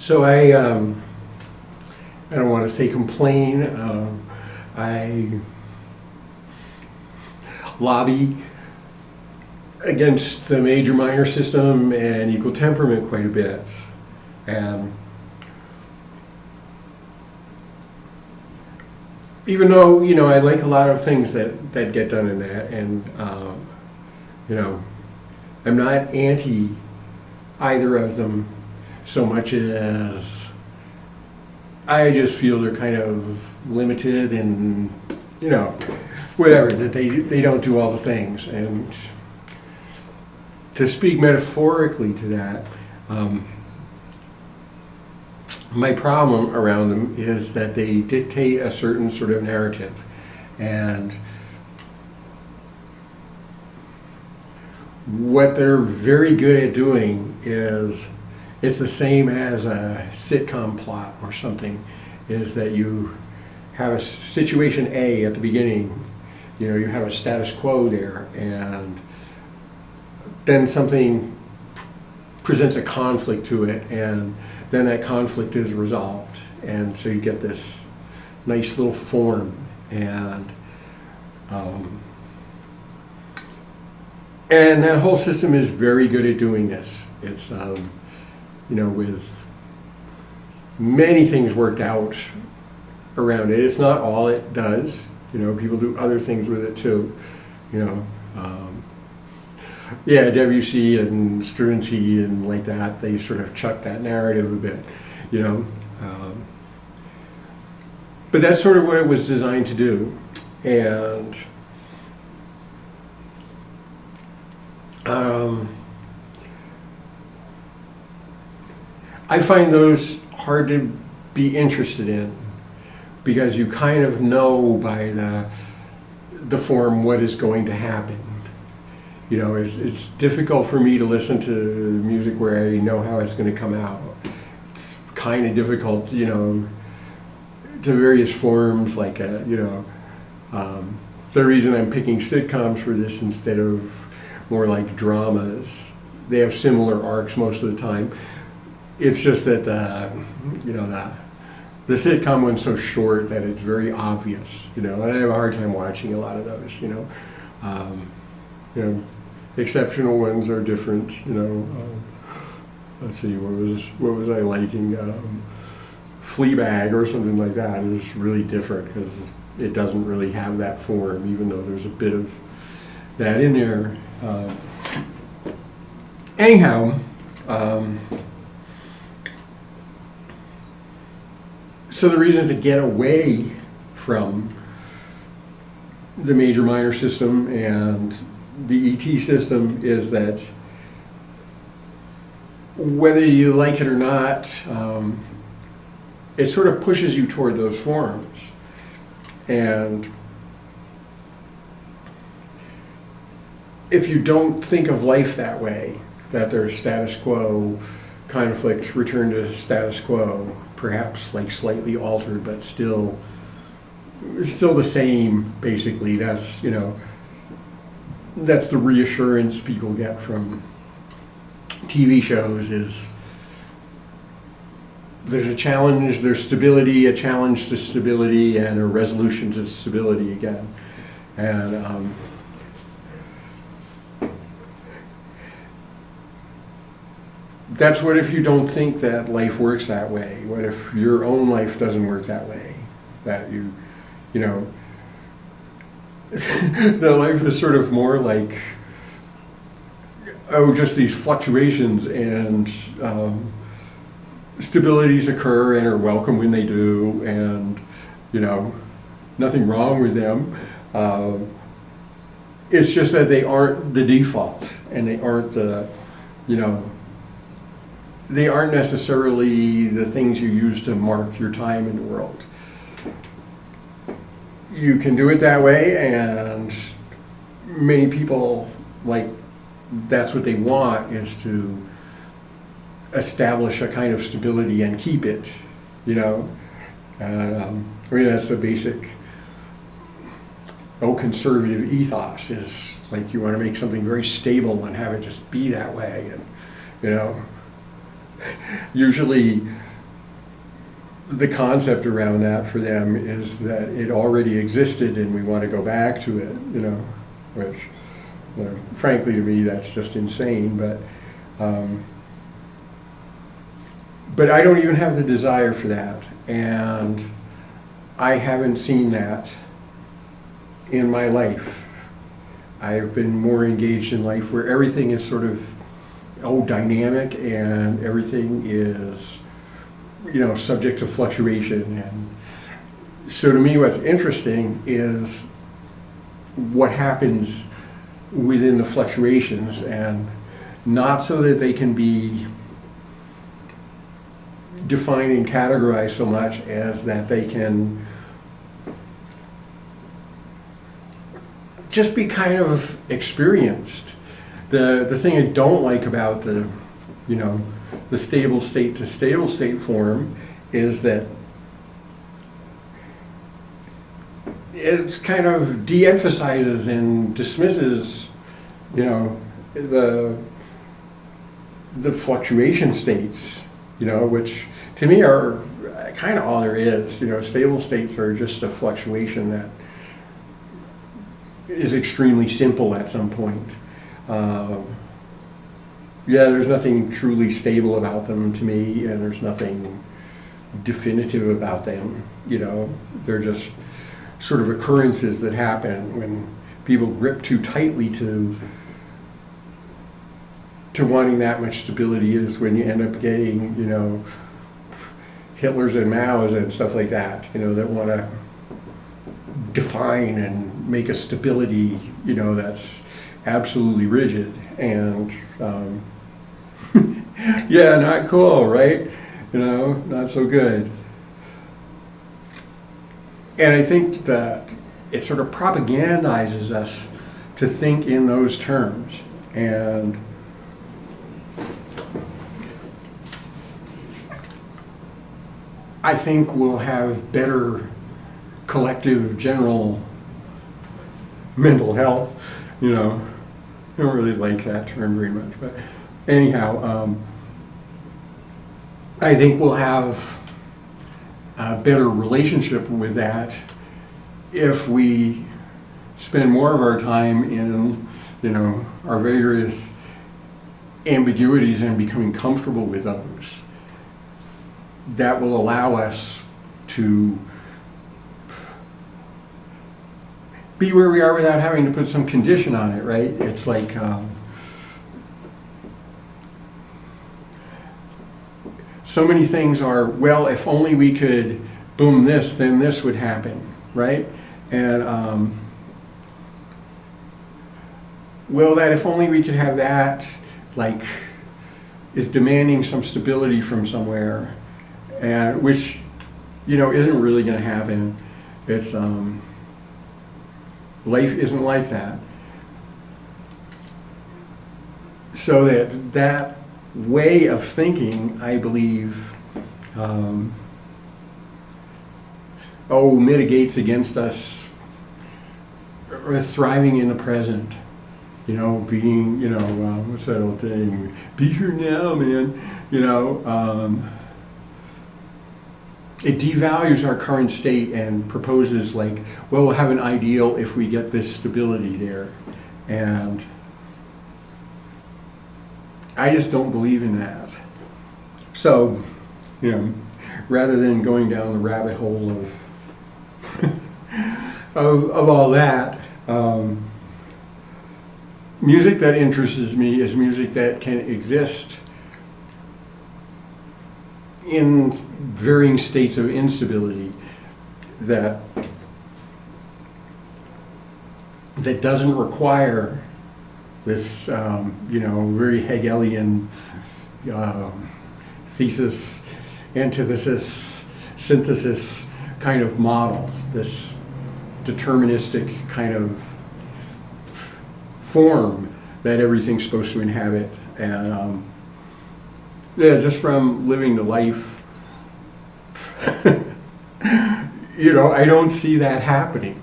So I don't want to say complain. I lobby against the major-minor system and equal temperament quite a bit, and even though I like a lot of things that get done in that, and I'm not anti either of them so much as I just feel they're kind of limited and whatever, that they don't do all the things. And to speak metaphorically to that, my problem around them is that they dictate a certain sort of narrative, and what they're very good at doing is, it's the same as a sitcom plot or something, is that you have a situation A at the beginning, you have a status quo there, and then something presents a conflict to it, and then that conflict is resolved, and so you get this nice little form, and that whole system is very good at doing this. It's with many things worked out around it. It's not all it does. People do other things with it too. WC and Stravinsky and like that, they sort of chuck that narrative a bit, but that's sort of what it was designed to do. And I find those hard to be interested in, because you kind of know by the form what is going to happen. It's difficult for me to listen to music where I know how it's going to come out. It's kind of difficult, to various forms, like the reason I'm picking sitcoms for this instead of more like dramas. They have similar arcs most of the time. It's just that the sitcom one's so short that it's very obvious, and I have a hard time watching a lot of those, exceptional ones are different, let's see, what was I liking? Fleabag or something like that is really different, because it doesn't really have that form, even though there's a bit of that in there. Anyhow, so the reason to get away from the major-minor system and the ET system is that whether you like it or not, it sort of pushes you toward those forms. And if you don't think of life that way, that there's status quo, conflicts, return to status quo, perhaps like slightly altered, but still the same, basically. That's the reassurance people get from TV shows, is there's a challenge, there's stability, a challenge to stability, and a resolution to stability again. And that's what if you don't think that life works that way? What if your own life doesn't work that way? That the life is sort of more like, just these fluctuations, and stabilities occur and are welcome when they do, and nothing wrong with them. It's just that they aren't the default, and they aren't they aren't necessarily the things you use to mark your time in the world. You can do it that way, and many people, that's what they want, is to establish a kind of stability and keep it, that's the basic conservative ethos, is like you want to make something very stable and have it just be that way. And usually the concept around that for them is that it already existed and we want to go back to it, which, frankly, to me, that's just insane. But I don't even have the desire for that, and I haven't seen that in my life. I've been more engaged in life where everything is sort of dynamic, and everything is subject to fluctuation. And so to me, what's interesting is what happens within the fluctuations, and not so that they can be defined and categorized so much as that they can just be kind of experienced. The thing I don't like about the stable state to stable state form is that it kind of de-emphasizes and dismisses, the fluctuation states, which to me are kind of all there is. Stable states are just a fluctuation that is extremely simple at some point. There's nothing truly stable about them to me, and there's nothing definitive about them. They're just sort of occurrences that happen when people grip too tightly to wanting that much stability. Is when you end up getting, Hitlers and Maos and stuff like that, that want to define and make a stability, that's absolutely rigid. And not cool, right? Not so good. And I think that it sort of propagandizes us to think in those terms. And I think we'll have better collective general mental health. I don't really like that term very much, but anyhow, I think we'll have a better relationship with that if we spend more of our time in, our various ambiguities and becoming comfortable with those. That will allow us to be where we are without having to put some condition on it, right? It's like so many things are, well, if only we could boom this, then this would happen, right? And that if only we could have that, is demanding some stability from somewhere, and which, isn't really going to happen. It's life isn't like that. So that way of thinking, I believe, mitigates against us thriving in the present. Being, what's that old thing? Be here now, man. It devalues our current state and proposes we'll have an ideal if we get this stability there. And I just don't believe in that. So, rather than going down the rabbit hole of all that, music that interests me is music that can exist in varying states of instability, that doesn't require this, very Hegelian thesis, antithesis, synthesis kind of model, this deterministic kind of form that everything's supposed to inhabit. And just from living the life, I don't see that happening.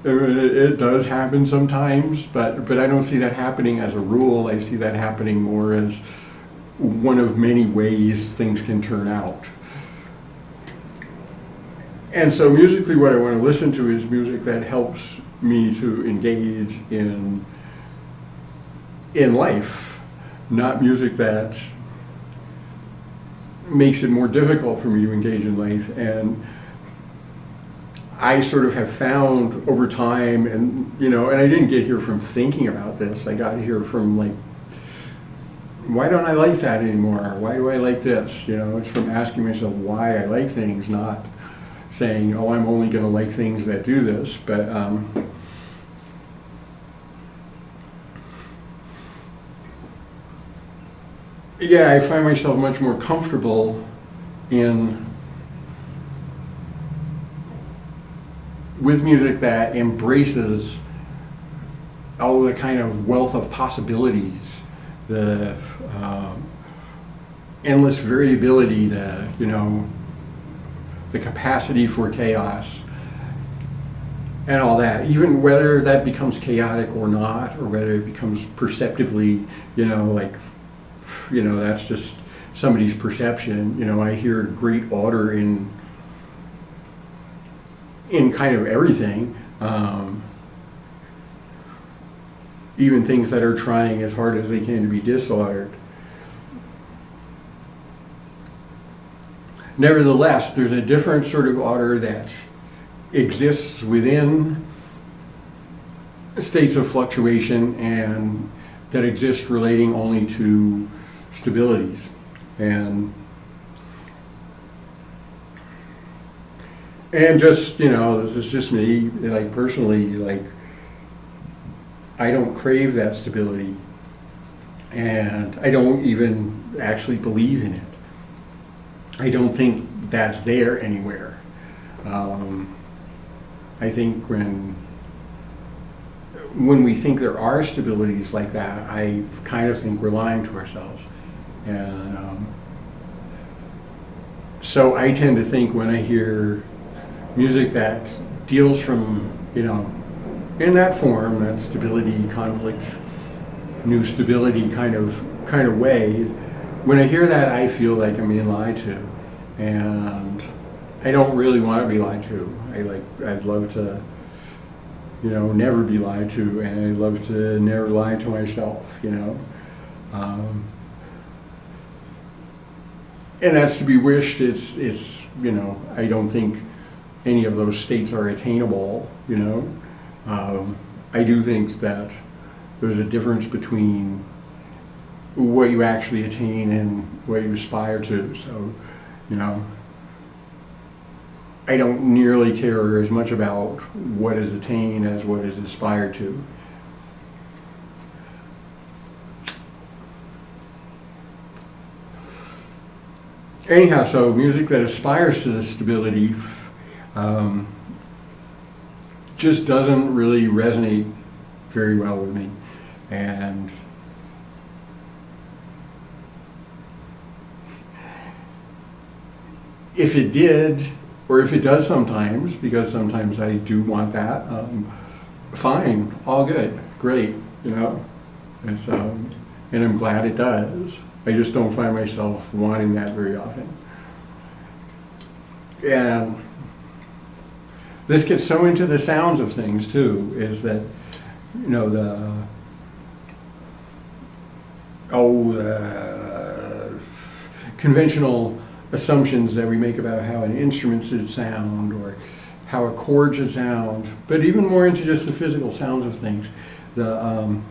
It does happen sometimes, but I don't see that happening as a rule. I see that happening more as, one of many ways things can turn out. And so musically, what I want to listen to is music that helps me to engage in life, not music that makes it more difficult for me to engage in life. And I sort of have found over time, and and I didn't get here from thinking about this. I got here from like, why don't I like that anymore? Why do I like this? It's from asking myself why I like things, not saying, oh, I'm only going to like things that do this. But yeah, I find myself much more comfortable with music that embraces all the kind of wealth of possibilities, the endless variability, the capacity for chaos, and all that. Even whether that becomes chaotic or not, or whether it becomes perceptively, that's just somebody's perception. I hear great order in kind of everything, even things that are trying as hard as they can to be disordered. Nevertheless, there's a different sort of order that exists within states of fluctuation and that exist relating only to stabilities. And just, this is just me, like personally, like I don't crave that stability, and I don't even actually believe in it. I don't think that's there anywhere. I think when we think there are stabilities like that, I kind of think we're lying to ourselves. And so I tend to think when I hear music that deals from, in that form, that stability, conflict, new stability kind of way, when I hear that, I feel like I'm being lied to. And I don't really want to be lied to. I'd love to, never be lied to, and I'd love to never lie to myself, and that's to be wished. It's I don't think any of those states are attainable, I do think that there's a difference between what you actually attain and what you aspire to. So, I don't nearly care as much about what is attained as what is aspired to. Anyhow, so music that aspires to this stability just doesn't really resonate very well with me. And if it did, or if it does sometimes, because sometimes I do want that, fine, all good, great, It's, and I'm glad it does. I just don't find myself wanting that very often. And this gets so into the sounds of things too, is that, the conventional assumptions that we make about how an instrument should sound or how a chord should sound, but even more into just the physical sounds of things. The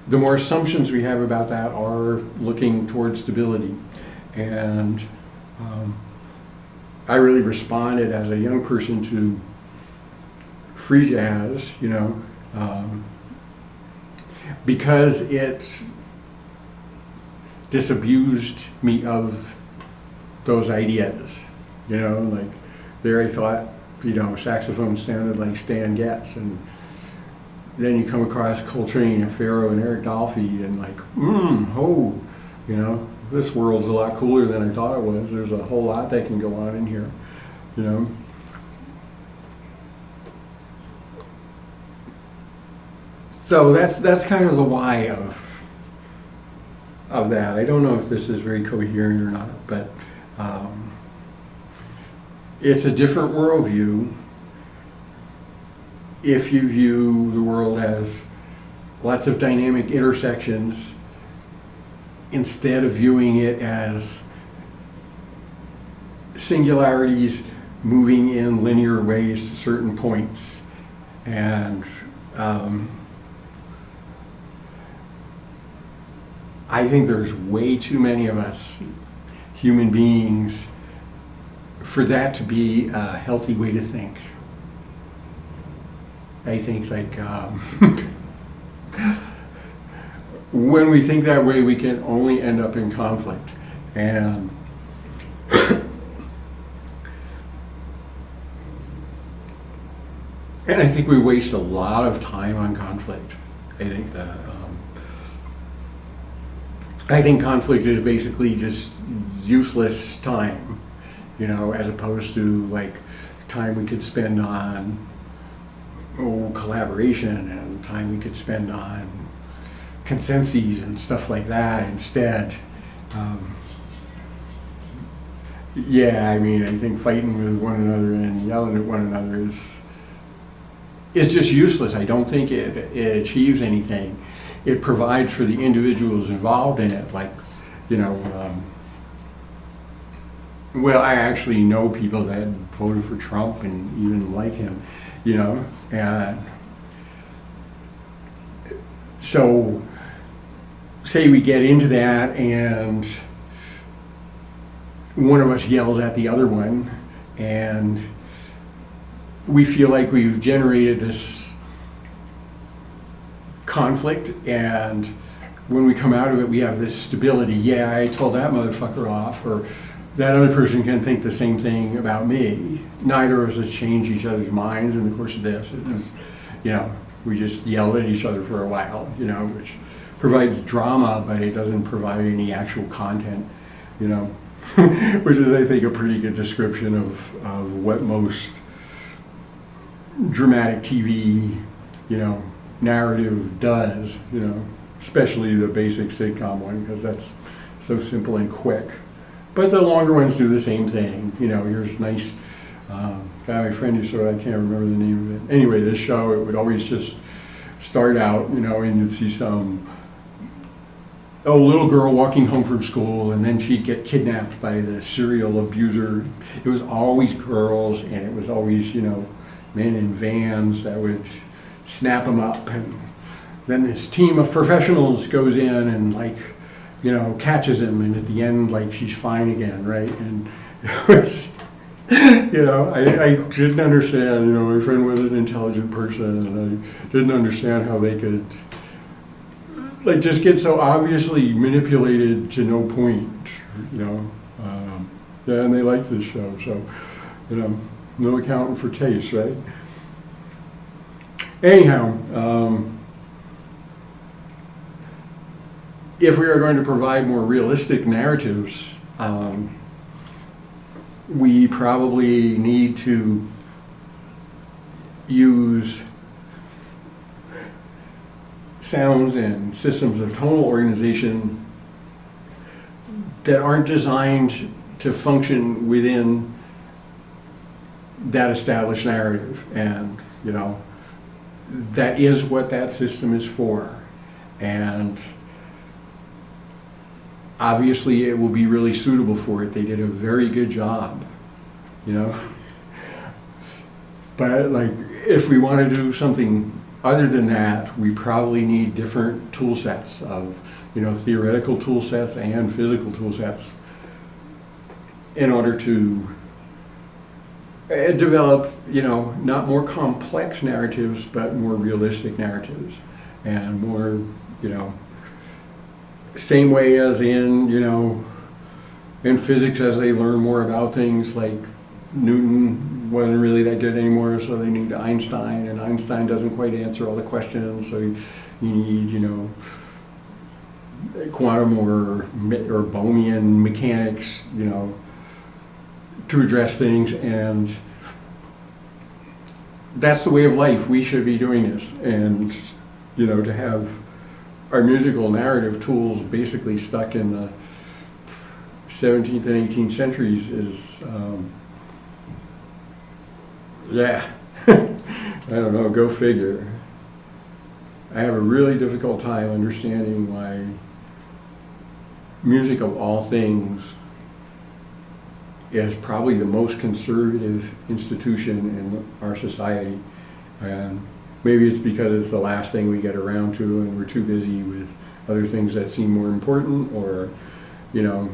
more assumptions we have about that are looking towards stability. And I really responded as a young person to free jazz, because it disabused me of those ideas, like there I thought, saxophone sounded like Stan Getz, and then you come across Coltrane and Ferris and Eric Dolphy and like, this world's a lot cooler than I thought it was. There's a whole lot that can go on in here, So that's kind of the why of that. I don't know if this is very coherent or not, but it's a different worldview if you view the world as lots of dynamic intersections instead of viewing it as singularities moving in linear ways to certain points. And I think there's way too many of us human beings for that to be a healthy way to think. I think when we think that way, we can only end up in conflict. And I think we waste a lot of time on conflict. I think conflict is basically just useless time, as opposed to like time we could spend on collaboration and time we could spend on consensus and stuff like that instead. I think fighting with one another and yelling at one another is just useless. I don't think it achieves anything. It provides for the individuals involved in it, well, I actually know people that voted for Trump and even like him, and so say we get into that and one of us yells at the other one and we feel like we've generated this conflict, and when we come out of it we have this stability. Yeah, I told that motherfucker off, or that other person can think the same thing about me. Neither of us has changed each other's minds in the course of this. It's, we just yelled at each other for a while, which provides drama, but it doesn't provide any actual content, which is, I think, a pretty good description of what most dramatic TV, narrative does, especially the basic sitcom one, because that's so simple and quick. But the longer ones do the same thing. Here's nice, my friend used to, I can't remember the name of it. Anyway, this show, it would always just start out, and you'd see some little girl walking home from school, and then she'd get kidnapped by the serial abuser. It was always girls, and it was always, men in vans that would snap them up. And then this team of professionals goes in and catches him, and at the end, she's fine again, right? And it was, I didn't understand, my friend was an intelligent person, and I didn't understand how they could, just get so obviously manipulated to no point, and they liked this show, so, no accounting for taste, right? Anyhow, if we are going to provide more realistic narratives, we probably need to use sounds and systems of tonal organization that aren't designed to function within that established narrative. And, that is what that system is for. And obviously it will be really suitable for it. They did a very good job, But if we want to do something other than that, we probably need different tool sets of, theoretical tool sets and physical tool sets in order to develop, not more complex narratives, but more realistic narratives, and more, same way as in, in physics, as they learn more about things, like Newton wasn't really that good anymore, so they need Einstein, and Einstein doesn't quite answer all the questions, so you need, quantum or Bohmian mechanics, to address things. And that's the way of life. We should be doing this, and to have our musical narrative tools basically stuck in the 17th and 18th centuries is, yeah, I don't know, go figure. I have a really difficult time understanding why music of all things is probably the most conservative institution in our society. And maybe it's because it's the last thing we get around to and we're too busy with other things that seem more important, or, you know,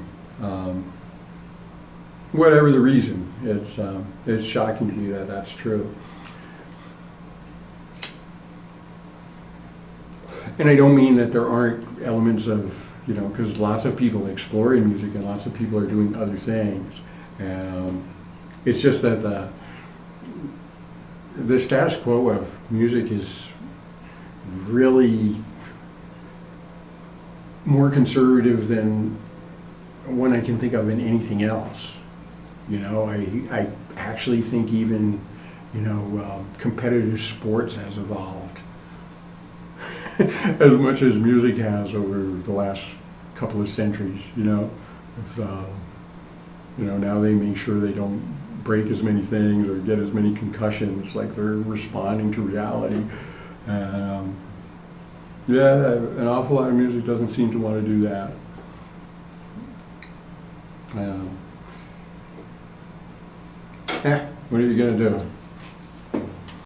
whatever the reason. It's shocking to me that that's true. And I don't mean that there aren't elements of, you know, because lots of people explore in music and lots of people are doing other things. It's just that the status quo of music is really more conservative than one I can think of in anything else. You know, I actually think even, you know, competitive sports has evolved as much as music has over the last couple of centuries. You know, it's you know, now they make sure they don't break as many things or get as many concussions, like they're responding to reality. Yeah, an awful lot of music doesn't seem to want to do that. What are you gonna do?